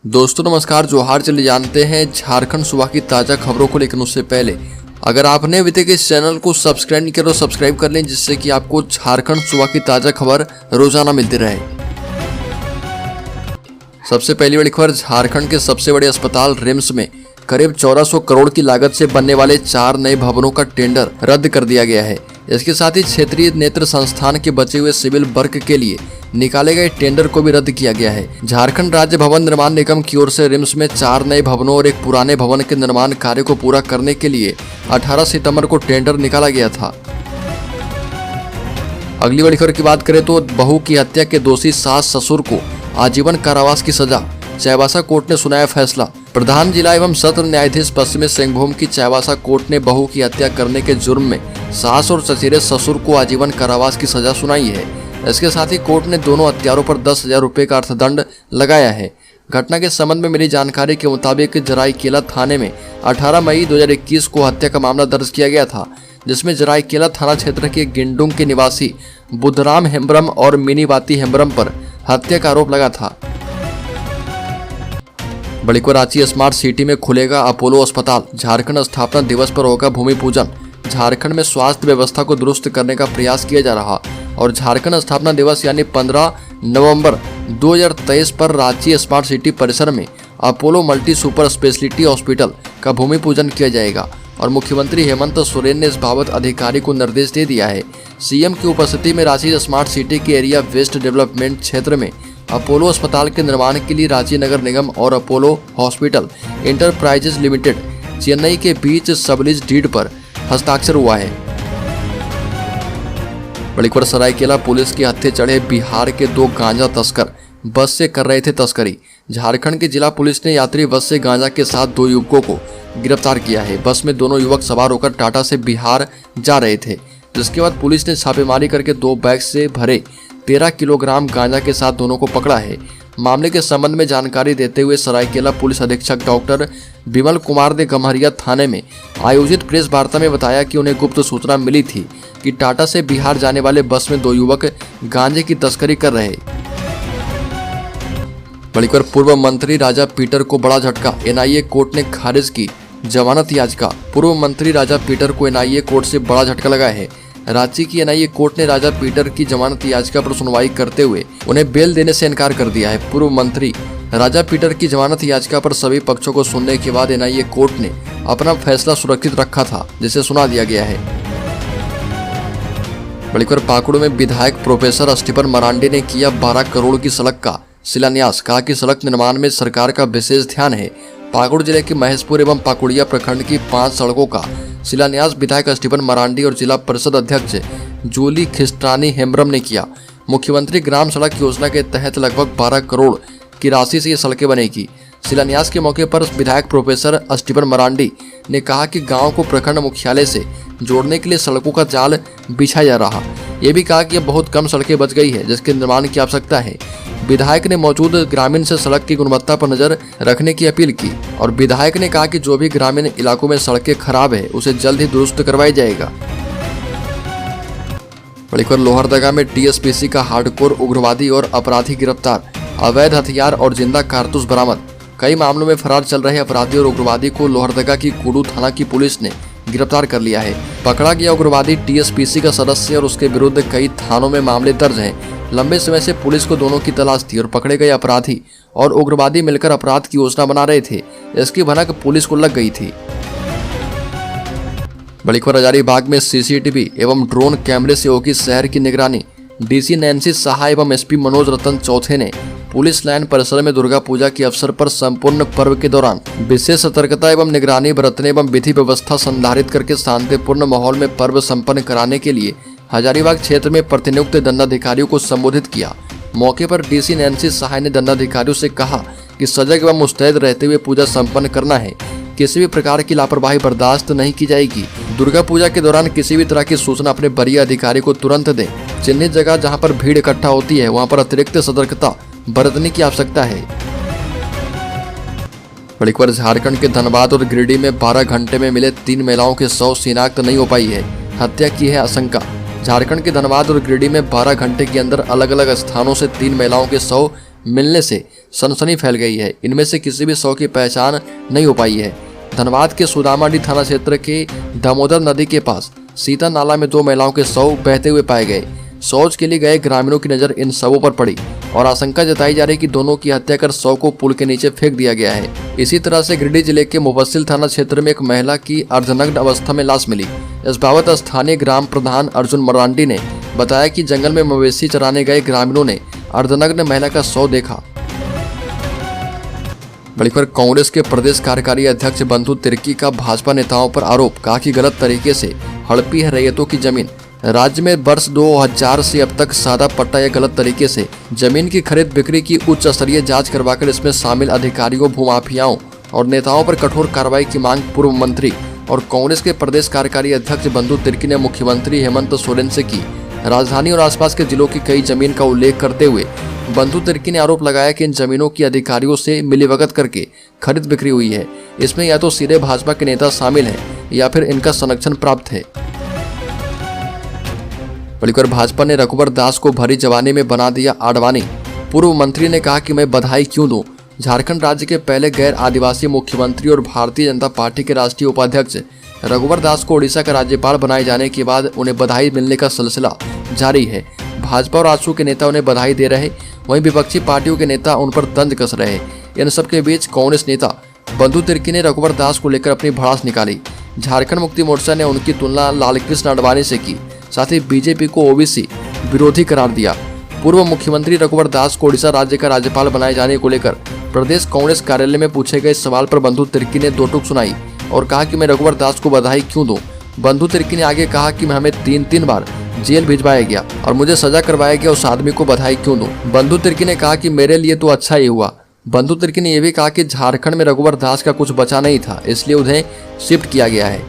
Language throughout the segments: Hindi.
दोस्तों नमस्कार, जोहार। चलिए जानते हैं झारखंड सुबह की ताज़ा खबरों को, लेकिन उससे पहले अगर आपने अभी तक इस चैनल को सब्सक्राइब नहीं किया तो सब्सक्राइब कर लें, जिससे कि आपको झारखंड सुबह की ताज़ा खबर रोजाना मिलती रहे। सबसे पहली बड़ी खबर, झारखंड के सबसे बड़े अस्पताल रिम्स में करीब 1400 करोड़ की लागत से बनने वाले 4 नए भवनों का टेंडर रद्द कर दिया गया है। इसके साथ ही क्षेत्रीय नेत्र संस्थान के बचे हुए सिविल वर्क के लिए निकाले गए टेंडर को भी रद्द किया गया है। झारखंड राज्य भवन निर्माण निगम की ओर से रिम्स में 4 नए भवनों और एक पुराने भवन के निर्माण कार्य को पूरा करने के लिए 18 सितंबर को टेंडर निकाला गया था। अगली बड़ी खबर की बात करें तो बहू की हत्या के दोषी सास ससुर को आजीवन कारावास की सजा, चाईबासा कोर्ट ने सुनाया फैसला। प्रधान जिला एवं सत्र न्यायाधीश पश्चिमी सिंहभूम की चाईबासा कोर्ट ने बहू की हत्या करने के जुर्म में सास और चचेरे ससुर को आजीवन कारावास की सजा सुनाई है। इसके साथ ही कोर्ट ने दोनों हत्यारों पर 10,000 रुपए का अर्थदंड लगाया है। घटना के संबंध में मिली जानकारी के मुताबिक जराईकेला थाने में 18 मई 2021 को हत्या का मामला दर्ज किया गया था, जिसमें जराईकेला थाना क्षेत्र के गिंडुंग के निवासी बुद्धराम हेम्ब्रम और मिनीबाती हेम्ब्रम पर हत्या का आरोप लगा था। बड़ी खबर, रांची स्मार्ट सिटी में खुलेगा अपोलो अस्पताल, झारखंड स्थापना दिवस पर होगा भूमि पूजन। झारखंड में स्वास्थ्य व्यवस्था को दुरुस्त करने का प्रयास किया जा रहा और झारखंड स्थापना दिवस यानी 15 नवंबर 2023 पर रांची स्मार्ट सिटी परिसर में Apollo multi super speciality hospital का भूमि पूजन किया जाएगा और मुख्यमंत्री हेमंत सोरेन ने इस बाबत अधिकारी को निर्देश दे दिया है। सीएम की उपस्थिति में रांची स्मार्ट सिटी के एरिया वेस्ट डेवलपमेंट क्षेत्र में अपोलो अस्पताल के निर्माण के लिए रांची नगर निगम और Apollo hospital enterprises limited Chennai के बीच सबलीज डीड पर हस्ताक्षर हुआ है। बड़ी खबर, सरायकेला पुलिस के हत्थे चढ़े बिहार के 2 गांजा तस्कर बस से कर रहे थे तस्करी। झारखंड की जिला पुलिस ने यात्री बस से गांजा के साथ 2 युवकों को गिरफ्तार किया है। बस में दोनों युवक सवार होकर टाटा से बिहार जा रहे थे, जिसके बाद पुलिस ने छापेमारी करके 2 बैग से भरे 13 किलोग्राम गांजा के साथ दोनों को पकड़ा है। मामले के संबंध में जानकारी देते हुए सरायकेला पुलिस अधीक्षक डॉक्टर विमल कुमार ने गम्हरिया थाने में आयोजित प्रेस वार्ता में बताया कि उन्हें गुप्त सूचना मिली थी कि टाटा से बिहार जाने वाले बस में 2 युवक गांजे की तस्करी कर रहे। बड़ी खबर, पूर्व मंत्री राजा पीटर को बड़ा झटका, एनआईए कोर्ट ने खारिज की जमानत याचिका। पूर्व मंत्री राजा पीटर को एनआईए कोर्ट से बड़ा झटका लगा है। रांची की एनआईए कोर्ट ने राजा पीटर की जमानत याचिका पर सुनवाई करते हुए उन्हें बेल देने से इनकार कर दिया है। पूर्व मंत्री राजा पीटर की जमानत याचिका पर सभी पक्षों को सुनने के बाद एनआईए कोर्ट ने अपना फैसला सुरक्षित रखा था, जिसे सुना दिया गया है। बड़ी खबर, पाकुड़ में विधायक प्रोफेसर स्टीफन मरांडी ने किया 12 करोड़ की सड़क का शिलान्यास, कहा कि सड़क निर्माण में सरकार का विशेष ध्यान है। पाकुड़ जिले के महेशपुर एवं पाकुड़िया प्रखंड की 5 सड़कों का शिलान्यास विधायक स्टीफन मरांडी और जिला परिषद अध्यक्ष जूली खिस्टानी हेम्ब्रम ने किया। मुख्यमंत्री ग्राम सड़क योजना के तहत लगभग 12 करोड़ की राशि से ये सड़कें बनेगी। शिलान्यास के मौके पर विधायक प्रोफेसर स्टीफन मरांडी ने कहा कि गांव को प्रखंड मुख्यालय से जोड़ने के लिए सड़कों का जाल बिछाया जा रहा। ये भी कहा कि अब बहुत कम सड़कें बच गई है, जिसके निर्माण की आवश्यकता है। विधायक ने मौजूद ग्रामीण से सड़क की गुणवत्ता पर नजर रखने की अपील की और विधायक ने कहा कि जो भी ग्रामीण इलाकों में सड़कें खराब है उसे जल्द ही दुरुस्त करवाया जाएगा। बड़ी खबर, लोहरदगा में टीएसपीसी का हार्डकोर उग्रवादी और अपराधी गिरफ्तार, अवैध हथियार और जिंदा कारतूस बरामद। कई मामलों में फरार चल रहे अपराधी और उग्रवादी को लोहरदगा की कुडू थाना की पुलिस ने गिरफ्तार कर लिया है। पकड़ा गया उग्रवादी टीएसपीसी का सदस्य और उसके विरुद्ध कई थानों में मामले दर्ज हैं। लंबे समय से पुलिस को दोनों की तलाश थी और पकड़े गए अपराधी और उग्रवादी मिलकर अपराध की योजना बना रहे थे। इसकी भनक पुलिस को लग गई थी। बड़ी खबर, हजारीबाग में सीसीटीवी एवं ड्रोन कैमरे से होगी शहर की निगरानी। डीसी नैन्सी साहा एवं एसपी मनोज रतन चौथे ने पुलिस लाइन परिसर में दुर्गा पूजा के अवसर पर संपूर्ण पर्व के दौरान विशेष सतर्कता एवं निगरानी बरतने एवं विधि व्यवस्था संधारित करके शांतिपूर्ण माहौल में पर्व संपन्न कराने के लिए हजारीबाग क्षेत्र में प्रतिनियुक्त दंडाधिकारियों को संबोधित किया। मौके पर डीसी नैन्सी साहा ने दंडाधिकारियों से कहा कि सजग एवं मुस्तैद रहते हुए पूजा संपन्न करना है। किसी भी प्रकार की लापरवाही बर्दाश्त नहीं की जाएगी। दुर्गा पूजा के दौरान किसी भी तरह की सूचना अपने वरीय अधिकारी को तुरंत दें। चिन्हित जगह जहां पर भीड़ इकट्ठा होती है वहां पर अतिरिक्त सतर्कता बरतने की आवश्यकता है। बड़ी खबर, झारखंड के धनबाद और गिरिडीह में 12 घंटे में मिले 3 महिलाओं के शव शिनाख्त नहीं हो पाई है, हत्या की है आशंका। झारखंड के धनबाद और गिरिडीह में 12 घंटे के अंदर अलग अलग स्थानों से 3 महिलाओं के शव मिलने से सनसनी फैल गई है। इनमें से किसी भी शव की पहचान नहीं हो पाई है। धनबाद के सुदामाडी थाना क्षेत्र के दामोदर नदी के पास सीता नाला में 2 महिलाओं के शव बहते हुए पाए गए। शौच के लिए गए ग्रामीणों की नजर इन शवों पर पड़ी और आशंका जताई जा रही कि दोनों की हत्या कर शव को पुल के नीचे फेंक दिया गया है। इसी तरह से गिरिडीह जिले के मुफस्सिल थाना क्षेत्र में एक महिला की अर्धनग्न अवस्था में लाश मिली। इस बाबत स्थानीय ग्राम प्रधान अर्जुन मरांडी ने बताया कि जंगल में मवेशी चराने गए ग्रामीणों ने अर्धनग्न महिला का शव देखा। बड़ी खबर कांग्रेस के प्रदेश कार्यकारी अध्यक्ष बंधु तिर्की का भाजपा नेताओं पर आरोप, कहा कि गलत तरीके से हड़पी है रैयतों की जमीन। राज्य में वर्ष 2000 से अब तक सादा पट्टा या गलत तरीके से जमीन की खरीद बिक्री की उच्च स्तरीय जांच करवाकर इसमें शामिल अधिकारियों, भूमाफियाओं और नेताओं पर कठोर कार्रवाई की मांग पूर्व मंत्री और कांग्रेस के प्रदेश कार्यकारी अध्यक्ष बंधु तिर्की ने मुख्यमंत्री हेमंत सोरेन से की। राजधानी और आसपास के जिलों की कई जमीन का उल्लेख करते हुए बंधु तिर्की ने आरोप लगाया कि इन जमीनों की अधिकारियों से मिलीभगत करके खरीद बिक्री हुई है। इसमें या तो सीधे भाजपा के नेता शामिल हैं या फिर इनका संरक्षण प्राप्त है। बलिकर भाजपा ने रघुवर दास को भरी जवानी में बना दिया आडवाणी। पूर्व मंत्री ने कहा कि मैं बधाई क्यों दूं। झारखंड राज्य के पहले गैर आदिवासी मुख्यमंत्री और भारतीय जनता पार्टी के राष्ट्रीय उपाध्यक्ष रघुवर दास को ओडिशा का राज्यपाल बनाए जाने के बाद उन्हें बधाई मिलने का सिलसिला जारी है। भाजपा और आजसू के नेता उन्हें बधाई दे रहे, वहीं विपक्षी पार्टियों के नेता उन पर तंज कस रहे। इन सब के बीच कांग्रेस नेता बंधु तिर्की ने रघुवर दास को लेकर अपनी भड़ास निकाली। झारखंड मुक्ति मोर्चा ने उनकी तुलना लालकृष्ण आडवाणी से की, साथ ही बीजेपी को ओबीसी विरोधी करार दिया। पूर्व मुख्यमंत्री रघुवर दास को ओडिशा राज्य का राज्यपाल बनाए जाने को लेकर प्रदेश कांग्रेस कार्यालय में पूछे गए सवाल पर बंधु तिर्की ने 2 टूक सुनाई और कहा कि मैं रघुवर दास को बधाई क्यों दूं। बंधु तिर्की ने आगे कहा कि हमें 3 बार जेल भिजवाया गया और मुझे सजा करवाया गया, उस आदमी को बधाई क्यों दूं। बंधु तिर्की ने कहा कि मेरे लिए तो अच्छा ही हुआ। बंधु तिर्की ने यह भी कहा कि झारखंड में रघुवर दास का कुछ बचा नहीं था, इसलिए उन्हें शिफ्ट किया गया है।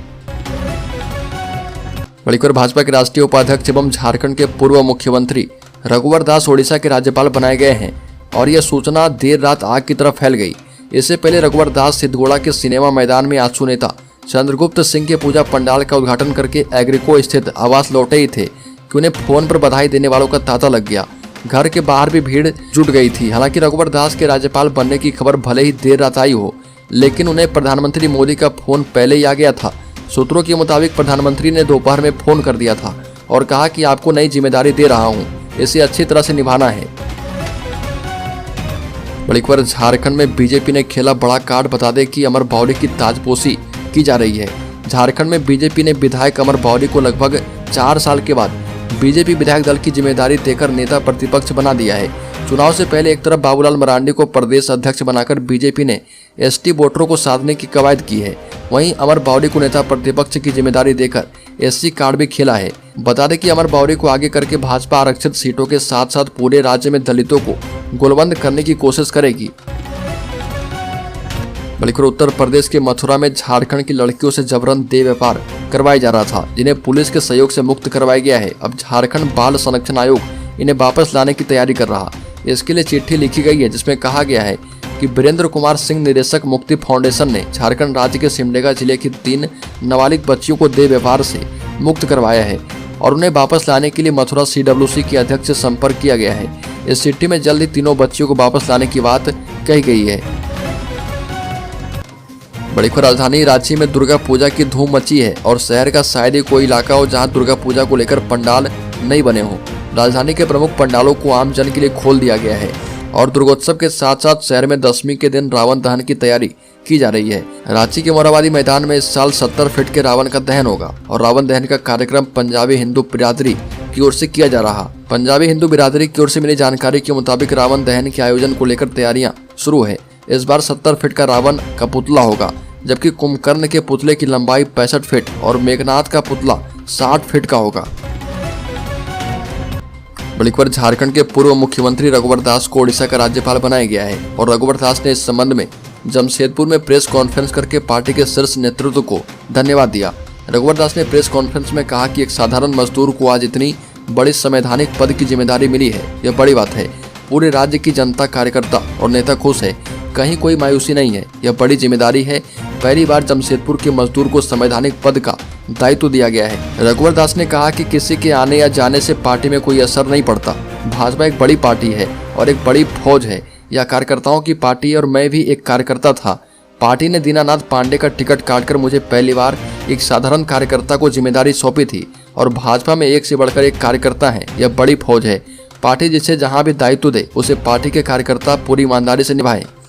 बड़ीकर भाजपा के राष्ट्रीय उपाध्यक्ष एवं झारखंड के पूर्व मुख्यमंत्री रघुवर दास ओडिशा के राज्यपाल बनाए गए हैं और यह सूचना देर रात आग की तरह फैल गई। इससे पहले रघुवर दास सिद्धगोड़ा के सिनेमा मैदान में आजसू नेता चंद्रगुप्त सिंह के पूजा पंडाल का उद्घाटन करके एग्रीको स्थित आवास लौटे ही थे कि उन्हें फोन पर बधाई देने वालों का तांता लग गया। घर के बाहर भी भीड़ जुट गई थी। हालांकि रघुवर दास के राज्यपाल बनने की खबर भले ही देर रात आई हो, लेकिन उन्हें प्रधानमंत्री मोदी का फोन पहले ही आ गया था। सूत्रों के मुताबिक प्रधानमंत्री ने दोपहर में फोन कर दिया था और कहा कि आपको नई जिम्मेदारी दे रहा हूं, इसे अच्छी तरह से निभाना है। बड़ी खबर झारखंड में बीजेपी ने खेला बड़ा कार्ड, बता दें कि अमर बावरी की ताजपोशी की जा रही है। झारखंड में बीजेपी ने विधायक अमर बावरी को लगभग 4 साल के बाद बीजेपी विधायक दल की जिम्मेदारी देकर नेता प्रतिपक्ष बना दिया है। चुनाव से पहले एक तरफ बाबूलाल मरांडी को प्रदेश अध्यक्ष बनाकर बीजेपी ने एसटी वोटरों को साधने की कवायद की है, वहीं अमर बावरी को नेता प्रतिपक्ष की जिम्मेदारी देकर एससी कार्ड भी खेला है। बता दें कि अमर बावरी को आगे करके भाजपा आरक्षित सीटों के साथ साथ पूरे राज्य में दलितों को गोलबंद करने की कोशिश करेगी। बल्कि उत्तर प्रदेश के मथुरा में झारखंड की लड़कियों से जबरन देह व्यापार करवाया जा रहा था, जिन्हें पुलिस के सहयोग से मुक्त करवाया गया है। अब झारखंड बाल संरक्षण आयोग इन्हें वापस लाने की तैयारी कर रहा। इसके लिए चिट्ठी लिखी गई है जिसमें कहा गया है कि वीरेंद्र कुमार सिंह निदेशक मुक्ति फाउंडेशन ने झारखंड राज्य के सिमडेगा जिले की 3 नाबालिग बच्चियों को देह व्यापार से मुक्त करवाया है और उन्हें वापस लाने के लिए मथुरा CWC के अध्यक्ष से संपर्क किया गया है। इस चिट्ठी में जल्द ही तीनों बच्चियों को वापस लाने की बात कही गई है। बड़ी राजधानी रांची में दुर्गा पूजा की धूम मची है और शहर का शायद ही कोई इलाका हो जहां दुर्गा पूजा को लेकर पंडाल नहीं बने हों। राजधानी के प्रमुख पंडालों को आम जन के लिए खोल दिया गया है और दुर्गोत्सव के साथ साथ शहर में 10वीं के दिन रावण दहन की तैयारी की जा रही है। रांची के मोराबादी मैदान में इस साल 70 फीट के रावण का दहन होगा और रावण दहन का कार्यक्रम पंजाबी हिंदू बिरादरी की ओर से किया जा रहा। पंजाबी हिंदू बिरादरी की ओर से मिली जानकारी के मुताबिक रावण दहन के आयोजन को लेकर तैयारियां शुरू है। इस बार 70 फीट का रावण का पुतला होगा, जबकि कुंभकर्ण के पुतले की लंबाई 65 फीट और मेघनाथ का पुतला 60 फीट का होगा। बड़ी खबर झारखंड के पूर्व मुख्यमंत्री रघुवर दास को ओडिशा का राज्यपाल बनाया गया है और रघुवर दास ने इस संबंध में जमशेदपुर में प्रेस कॉन्फ्रेंस करके पार्टी के शीर्ष नेतृत्व को धन्यवाद दिया। रघुवर दास ने प्रेस कॉन्फ्रेंस में कहा कि एक साधारण मजदूर को आज इतनी बड़ी संवैधानिक पद की जिम्मेदारी मिली है, यह बड़ी बात है। पूरे राज्य की जनता, कार्यकर्ता और नेता खुश है, कहीं कोई मायूसी नहीं है। यह बड़ी जिम्मेदारी है। पहली बार जमशेदपुर के मजदूर को संवैधानिक पद का दायित्व दिया गया है। रघुवर दास ने कहा कि किसी के आने या जाने से पार्टी में कोई असर नहीं पड़ता। भाजपा एक बड़ी पार्टी है और एक बड़ी फौज है। यह कार्यकर्ताओं की पार्टी है और मैं भी एक कार्यकर्ता था। पार्टी ने दीनानाथ पांडे का टिकट काटकर मुझे पहली बार एक साधारण कार्यकर्ता को जिम्मेदारी सौंपी थी और भाजपा में एक से बढ़कर एक कार्यकर्ता है। यह बड़ी फौज है। पार्टी जिसे जहां भी दायित्व दे उसे पार्टी के कार्यकर्ता पूरी ईमानदारी से निभाएं।